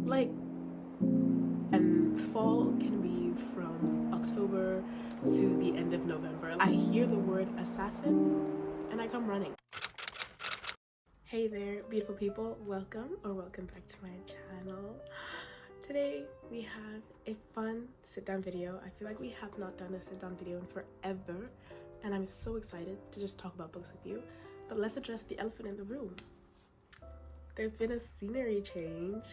Like, and fall can be from October to the end of November. I hear the word assassin and I come running. Hey there, beautiful people. Welcome back to my channel. Today we have a fun sit-down video. I feel like we have not done a sit-down video in forever, and I'm so excited to just talk about books with you. But let's address the elephant in the room. There's been a scenery change.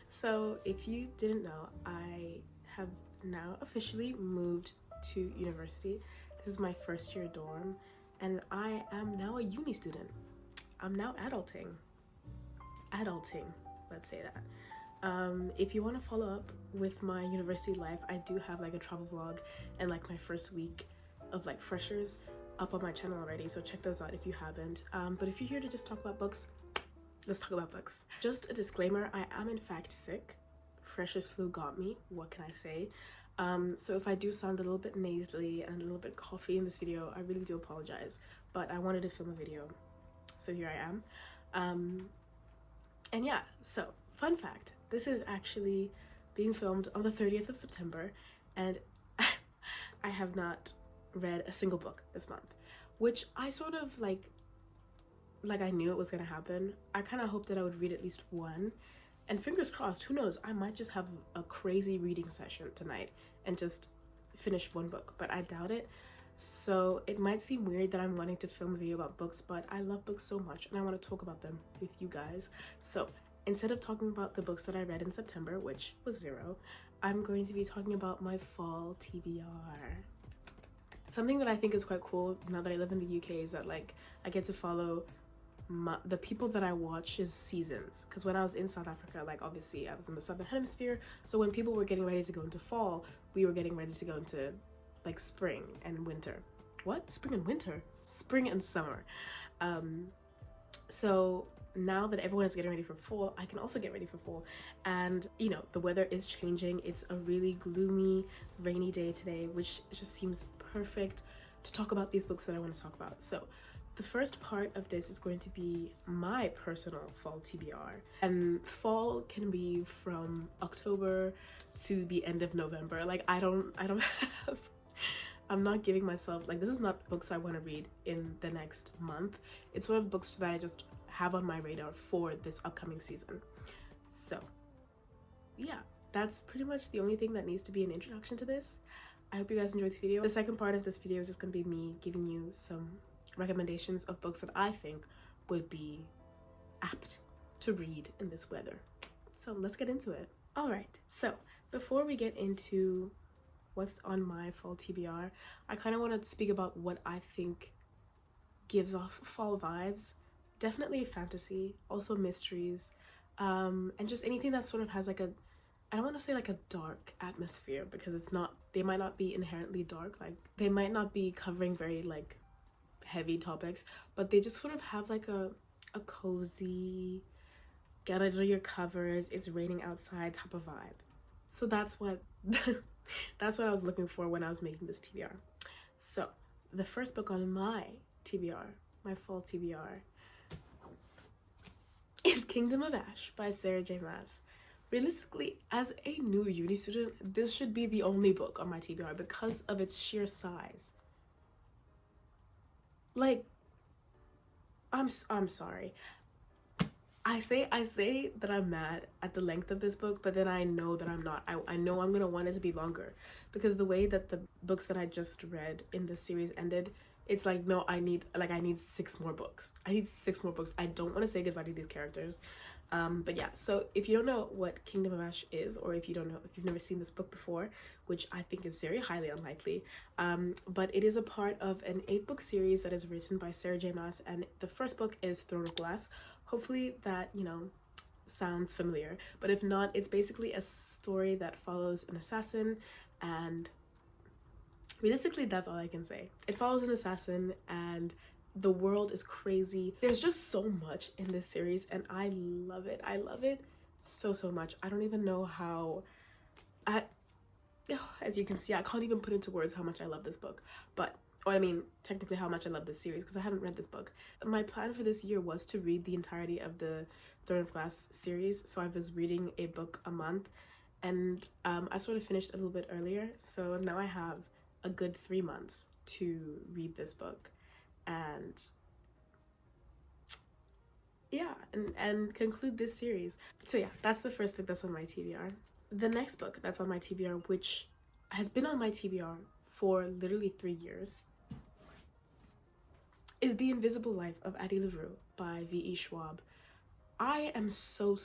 So if you didn't know, I have now officially moved to university. This is my first year dorm, and I am now a uni student. I'm now adulting, let's say that. If you want to follow up with my university life, I do have like a travel vlog and like my first week of like freshers up on my channel already, so check those out if you haven't. But if you're here to just talk about books, let's talk about books. Just a disclaimer, I am in fact sick. Freshers flu got me, what can I say? So if I do sound a little bit nasally and a little bit coughy in this video, I really do apologize, but I wanted to film a video, so here I am. And yeah, so fun fact, this is actually being filmed on the 30th of September, and I have not read a single book this month, which I sort of like I knew it was gonna happen. I kind of hoped that I would read at least one, and fingers crossed, who knows, I might just have a crazy reading session tonight and just finish one book, but I doubt it. So it might seem weird that I'm wanting to film a video about books, but I love books so much and I want to talk about them with you guys. So instead of talking about the books that I read in September, which was 0, I'm going to be talking about my fall TBR. Something that I think is quite cool now that I live in the UK is that like I get to follow the people that I watch is seasons, because when I was in South Africa, like obviously I was in the southern hemisphere, so when people were getting ready to go into fall, we were getting ready to go into like spring and winter. What? Spring and winter? Spring and summer. So now that everyone is getting ready for fall, I can also get ready for fall. And you know, the weather is changing. It's a really gloomy, rainy day today, which just seems perfect to talk about these books that I want to talk about. So the first part of this is going to be my personal fall TBR. And fall can be from October to the end of November. Like I don't have, I'm not giving myself, like this is not books I want to read in the next month. It's one of books that I just have on my radar for this upcoming season. So yeah, that's pretty much the only thing that needs to be an introduction to this. I hope you guys enjoyed this video. The second part of this video is just going to be me giving you some recommendations of books that I think would be apt to read in this weather. So let's get into it. All right, so before we get into what's on my fall TBR, I kind of want to speak about what I think gives off fall vibes. Definitely fantasy, also mysteries, and just anything that sort of has like a, I don't want to say like a dark atmosphere, because it's not, they might not be inherently dark, like they might not be covering very like heavy topics, but they just sort of have like a cozy, get under your covers, it's raining outside type of vibe. So that's what that's what I was looking for when I was making this TBR. So the first book on my TBR, my fall TBR, is Kingdom of Ash by Sarah J Maas. Realistically, as a new uni student, this should be the only book on my TBR because of its sheer size. Like, I'm sorry. I say that I'm mad at the length of this book, but then I know that I'm not. I know I'm gonna want it to be longer, because the way that the books that I just read in this series ended, it's like, no, I need 6 more books. I need 6 more books. I don't want to say goodbye to these characters. But yeah, so if you don't know what Kingdom of Ash is, or if you've never seen this book before, which I think is very highly unlikely, but it is a part of an 8-book series that is written by Sarah J Maas, and the first book is Throne of Glass. Hopefully that, you know, sounds familiar, but if not, it's basically a story that follows an assassin, and realistically that's all I can say. It follows an assassin and the world is crazy. There's just so much in this series and I love it. I love it so much. I don't even know how as you can see, I can't even put into words how much I love this book, but or I mean technically how much I love this series, because I haven't read this book. My plan for this year was to read the entirety of the Throne of Glass series, so I was reading a book a month, and I sort of finished a little bit earlier, so now I have a good 3 months to read this book and yeah, and conclude this series. So yeah, that's the first book that's on my TBR. The next book that's on my TBR, which has been on my TBR for literally 3 years, is The Invisible Life of Addie LaRue by V.E. Schwab. I am so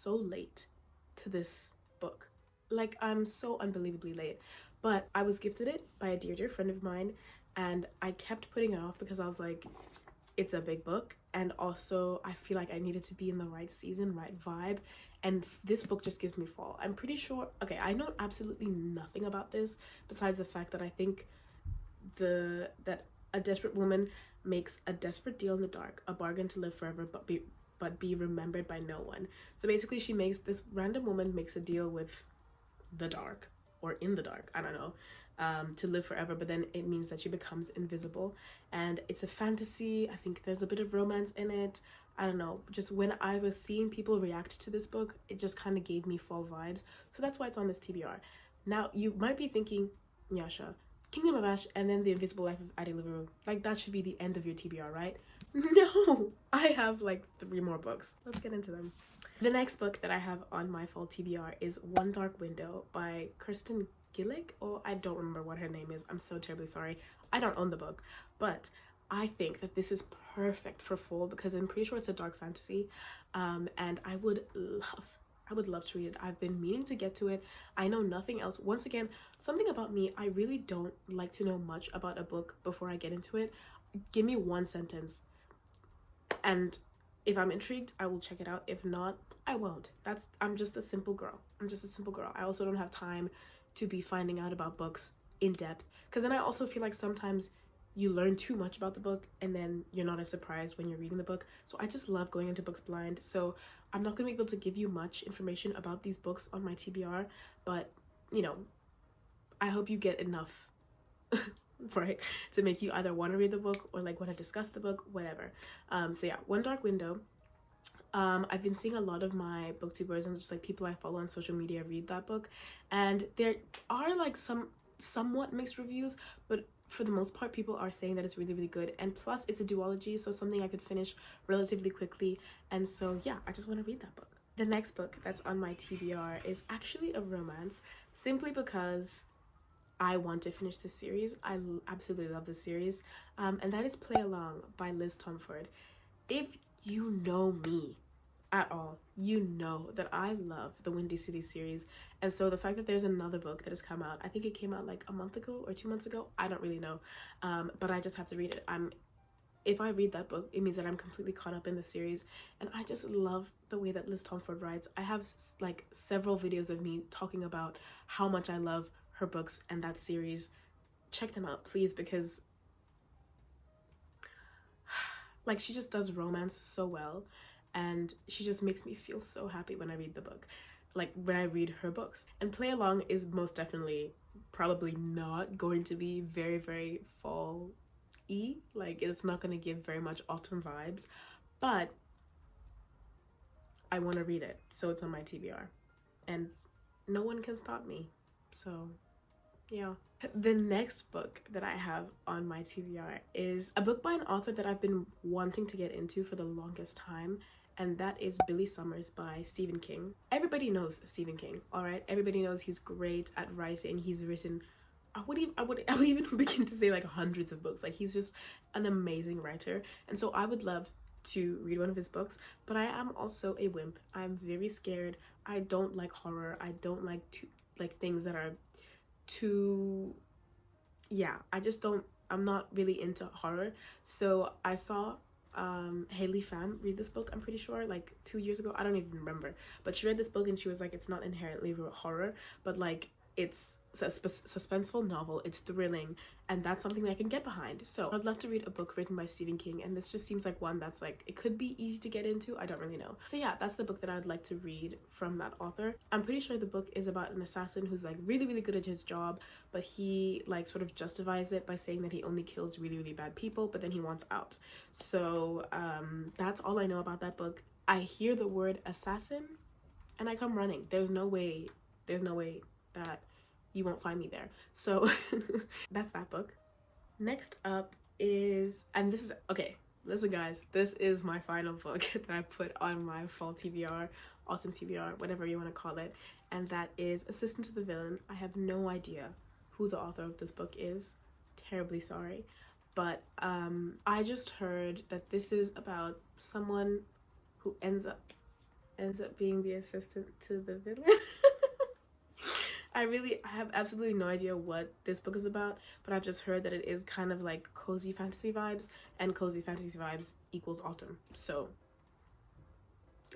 late to this book. Like, I'm so unbelievably late. But I was gifted it by a dear friend of mine, and I kept putting it off because I was like, it's a big book, and also I feel like I needed to be in the right season, right vibe, and this book just gives me fall. I'm pretty sure, okay, I know absolutely nothing about this besides the fact that I think that a desperate woman makes a desperate deal in the dark, a bargain to live forever but be remembered by no one. So basically this random woman makes a deal with the dark, or in the dark, I don't know, to live forever, but then it means that she becomes invisible. And it's a fantasy. I think there's a bit of romance in it. I don't know, just when I was seeing people react to this book, it just kind of gave me fall vibes. So that's why it's on this TBR. Now, you might be thinking, Nyasha, Kingdom of Ash and then The Invisible Life of Addie LaRue, like that should be the end of your TBR, right? No, I have like 3 more books. Let's get into them. The next book that I have on my fall TBR is One Dark Window by Kirsten Gillick, or I don't remember what her name is. I'm so terribly sorry. I don't own the book, but I think that this is perfect for fall because I'm pretty sure it's a dark fantasy, and I would love to read it. I've been meaning to get to it. I know nothing else. Once again, something about me, I really don't like to know much about a book before I get into it. Give me 1 sentence, and if I'm intrigued, I will check it out. If not, I won't. I'm just a simple girl. I also don't have time to be finding out about books in depth, because then I also feel like sometimes you learn too much about the book and then you're not as surprised when you're reading the book. So I just love going into books blind. So I'm not going to be able to give you much information about these books on my TBR, but you know, I hope you get enough right, to make you either want to read the book or like want to discuss the book, whatever. So yeah, One Dark Window. I've been seeing a lot of my booktubers and just like people I follow on social media read that book, and there are like some somewhat mixed reviews, but for the most part people are saying that it's really good, and plus it's a duology, so something I could finish relatively quickly. And so yeah, I just want to read that book. The next book that's on my TBR is actually a romance, simply because I want to finish this series. I absolutely love this series, and that is Play Along by Liz Tomford. If you know me at all, you know that I love the Windy City series, and so the fact that there's another book that has come out, I think it came out like a month ago or 2 months ago, I don't really know, but I just have to read it. If I read that book, it means that I'm completely caught up in the series, and I just love the way that Liz Tomford writes. I have like several videos of me talking about how much I love her books and that series. Check them out, please, because like she just does romance so well, and she just makes me feel so happy when I read the book, like when I read her books. And Play Along is most definitely probably not going to be very fall-y, like it's not going to give very much autumn vibes, but I want to read it, so it's on my TBR and no one can stop me. So yeah. The next book that I have on my TBR is a book by an author that I've been wanting to get into for the longest time, and that is Billy Summers by Stephen King. Everybody knows Stephen King, all right? Everybody knows he's great at writing. He's written, I would even begin to say like hundreds of books. Like he's just an amazing writer, and so I would love to read one of his books, but I am also a wimp. I'm very scared. I don't like horror. I don't like things that are too, yeah, I'm not really into horror. So I saw Haley Pham read this book, I'm pretty sure like 2 years ago, I don't even remember, but she read this book and she was like, it's not inherently horror, but like it's a suspenseful novel, it's thrilling, and that's something that I can get behind. So I'd love to read a book written by Stephen King, and this just seems like one that's like, it could be easy to get into. I don't really know. So yeah, that's the book that I'd like to read from that author. I'm pretty sure the book is about an assassin who's like really good at his job, but he like sort of justifies it by saying that he only kills really bad people, but then he wants out. So that's all I know about that book. I hear the word assassin and I come running. There's no way that you won't find me there. So that's that book. Next up is, and this is, okay, listen guys, this is my final book that I put on my fall TBR, autumn TBR, whatever you want to call it, and that is Assistant to the Villain. I have no idea who the author of this book is. Terribly sorry. But I just heard that this is about someone who ends up being the assistant to the villain. I have absolutely no idea what this book is about, but I've just heard that it is kind of like cozy fantasy vibes, and cozy fantasy vibes equals autumn. So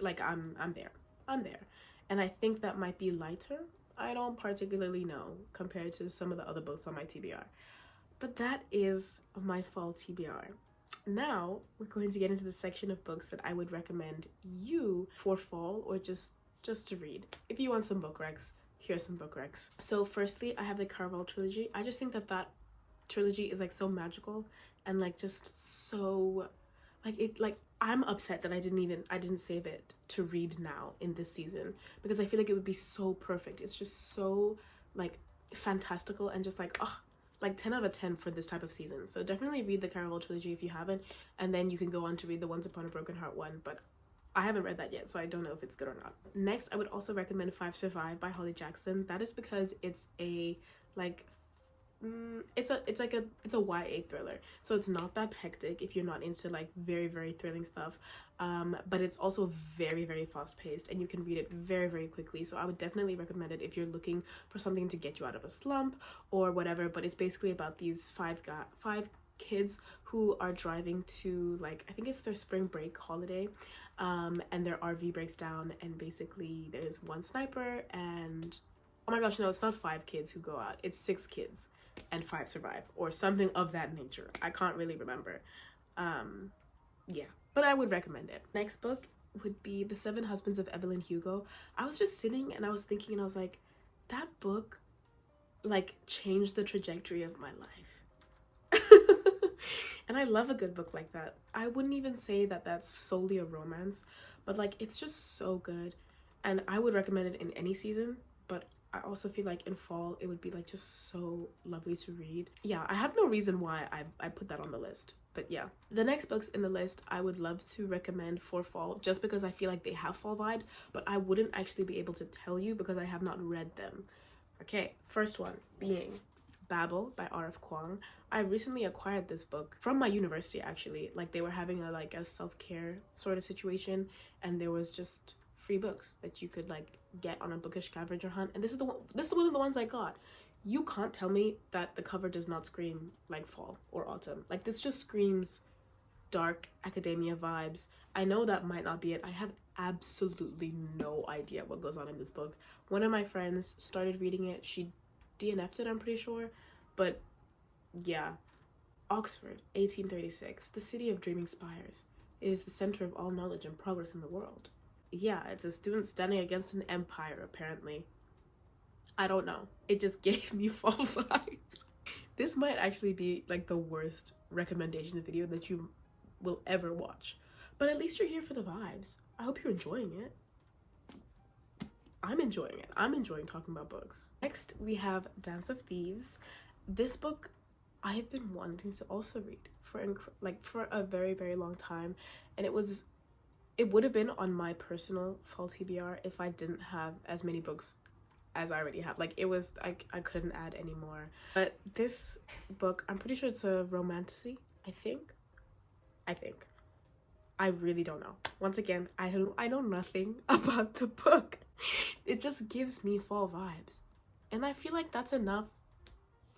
like I'm there. And I think that might be lighter. I don't particularly know compared to some of the other books on my TBR. But that is my fall TBR. Now we're going to get into the section of books that I would recommend you for fall, or just to read. If you want some book recs, here's some book recs. So firstly, I have the Caraval trilogy. I just think that trilogy is like so magical and like just so like I'm upset that I didn't save it to read now in this season, because I feel like it would be so perfect. It's just so like fantastical and just like like 10 out of 10 for this type of season. So definitely read the Caraval trilogy if you haven't, and then you can go on to read the Once Upon a Broken Heart one, but I haven't read that yet, so I don't know if it's good or not. Next, I would also recommend Five Survive by Holly Jackson. That is because it's a like it's a YA thriller, so it's not that hectic if you're not into like very, very thrilling stuff, but it's also very, very fast paced and you can read it very, very quickly. So I would definitely recommend it if you're looking for something to get you out of a slump or whatever. But it's basically about these five kids who are driving to, like, I think it's their spring break holiday, and their RV breaks down, and basically there's one sniper and, oh my gosh, no, it's not 5 kids who go out, it's 6 kids and 5 survive, or something of that nature. I can't really remember. Yeah, but I would recommend it. Next book would be The 7 Husbands of Evelyn Hugo. I was just sitting and I was thinking, and I was like, that book like changed the trajectory of my life. And I love a good book like that. I wouldn't even say that that's solely a romance, but like it's just so good, and I would recommend it in any season, but I also feel like in fall it would be like just so lovely to read. Yeah, I have no reason why I put that on the list, but yeah. The next books in the list I would love to recommend for fall, just because I feel like they have fall vibes, but I wouldn't actually be able to tell you because I have not read them. Okay, first one being Babel by R.F. Kuang. I recently acquired this book from my university, actually. Like, they were having a self-care sort of situation, and there was just free books that you could like get on a bookish scavenger hunt, and this is one of the ones I got. You can't tell me that the cover does not scream like fall or autumn. Like, this just screams dark academia vibes. I know that might not be it. I have absolutely no idea what goes on in this book. One of my friends started reading it. She DNF'd it, I'm pretty sure, but yeah. Oxford, 1836. The city of dreaming spires. It is the center of all knowledge and progress in the world. Yeah, it's a student standing against an empire, apparently. I don't know. It just gave me fall vibes. This might actually be like the worst recommendation video that you will ever watch, but at least you're here for the vibes. I hope you're enjoying it. I'm enjoying it. I'm enjoying talking about books. Next, we have Dance of Thieves. This book I have been wanting to also read for a very, very long time, and it would have been on my personal fall TBR if I didn't have as many books as I already have. Like, it was, I couldn't add any more. But this book, I'm pretty sure it's a romantasy, I think. I really don't know. Once again, I know nothing about the book. It just gives me fall vibes. And I feel like that's enough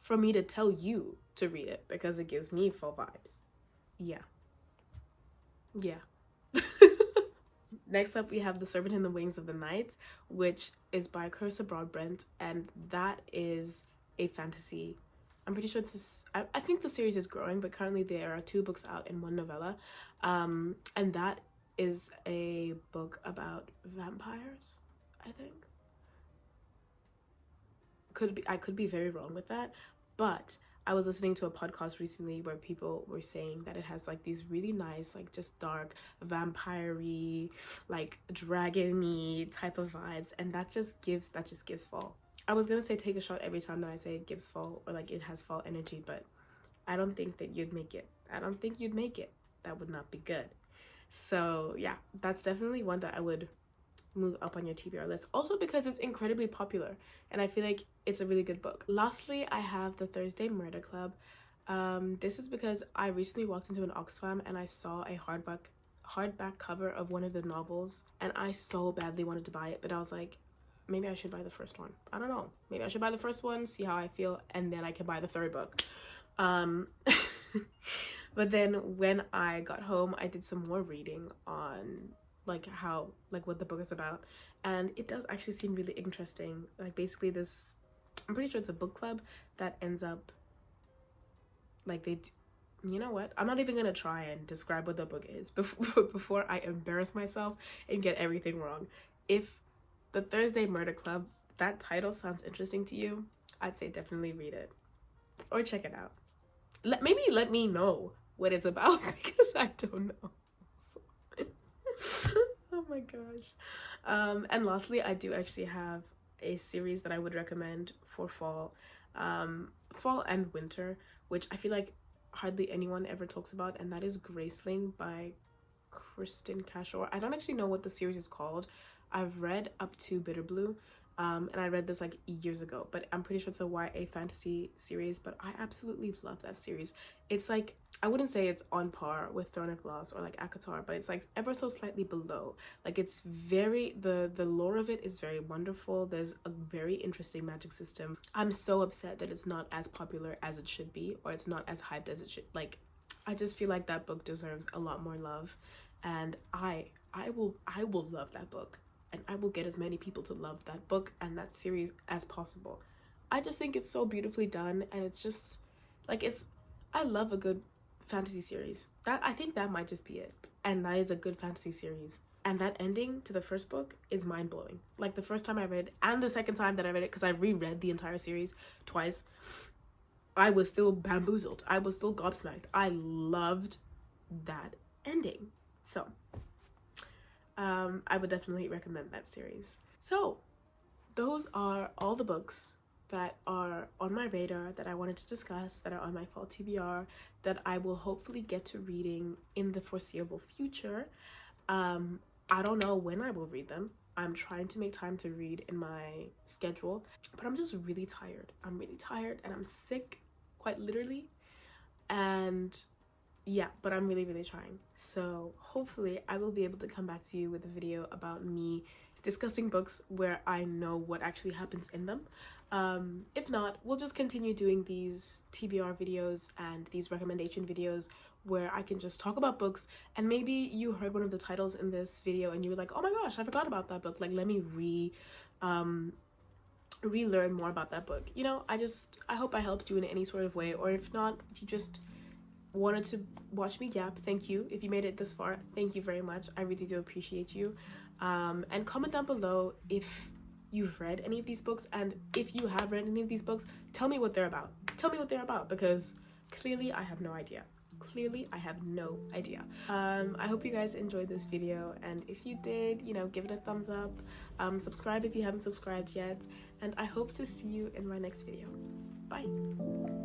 for me to tell you to read it, because it gives me fall vibes. Yeah. Next up, we have The Serpent in the Wings of the Night, which is by Carissa Broadbent, and that is a fantasy. I'm pretty sure I think the series is growing, but currently there are 2 books out and 1 novella, and that is a book about vampires, I think. I could be very wrong with that, but I was listening to a podcast recently where people were saying that it has like these really nice, like just dark, vampire-y, like dragon-y type of vibes, and that just gives fall. I was gonna say take a shot every time that I say it gives fall or like it has fall energy, but I don't think that you'd make it. I don't think you'd make it. That would not be good. So yeah, that's definitely one that I would move up on your TBR list, also because it's incredibly popular and I feel like it's a really good book. Lastly, I have The Thursday Murder Club. This is because I recently walked into an Oxfam and I saw a hardback cover of one of the novels, and I so badly wanted to buy it, but I was like, maybe I should buy the first one. I don't know, maybe I should buy the first one, see how I feel, and then I can buy the third book. But then when I got home, I did some more reading on like what the book is about, and it does actually seem really interesting. Like basically this, I'm pretty sure it's a book club that ends up like you know what, I'm not even gonna try and describe what the book is before I embarrass myself and get everything wrong. If The Thursday Murder Club, that title sounds interesting to you, I'd say definitely read it or check it out. Maybe let me know what it's about because I don't know. Oh my gosh. And lastly, I do actually have a series that I would recommend for fall and winter, which I feel like hardly anyone ever talks about, and that is Graceling by Kristen Cashore. I don't actually know what the series is called. I've read up to Bitter Blue, and I read this like years ago, but I'm pretty sure it's a YA fantasy series, but I absolutely love that series. It's like, I wouldn't say it's on par with Throne of Glass or like ACOTAR, but it's like ever so slightly below. Like it's very, the lore of it is very wonderful. There's a very interesting magic system. I'm so upset that it's not as popular as it should be, or it's not as hyped as it should. Like, I just feel like that book deserves a lot more love, and I will love that book, and I will get as many people to love that book and that series as possible. I just think it's so beautifully done, and it's just like, I love a good fantasy series. I think that might just be it, and that is a good fantasy series. And that ending to the first book is mind-blowing. Like the first time I read, and the second time that I read it, because I reread the entire series twice, I was still bamboozled. I was still gobsmacked. I loved that ending. So I would definitely recommend that series. So those are all the books that are on my radar that I wanted to discuss, that are on my fall TBR, that I will hopefully get to reading in the foreseeable future. I don't know when I will read them. I'm trying to make time to read in my schedule, but I'm just really tired. I'm really tired and I'm sick, quite literally. And yeah, but I'm really trying. So hopefully I will be able to come back to you with a video about me discussing books where I know what actually happens in them. If not, we'll just continue doing these TBR videos and these recommendation videos where I can just talk about books, and maybe you heard one of the titles in this video and you were like, oh my gosh, I forgot about that book. Like, let me relearn more about that book. You know, I hope I helped you in any sort of way, or if not, if you just wanted to watch me gap, thank you. If you made it this far, thank you very much. I really do appreciate you. And comment down below if you've read any of these books, and if you have read any of these books, tell me what they're about. Tell me what they're about, because clearly I have no idea. I hope you guys enjoyed this video, and if you did, you know, give it a thumbs up, subscribe if you haven't subscribed yet, and I hope to see you in my next video. Bye.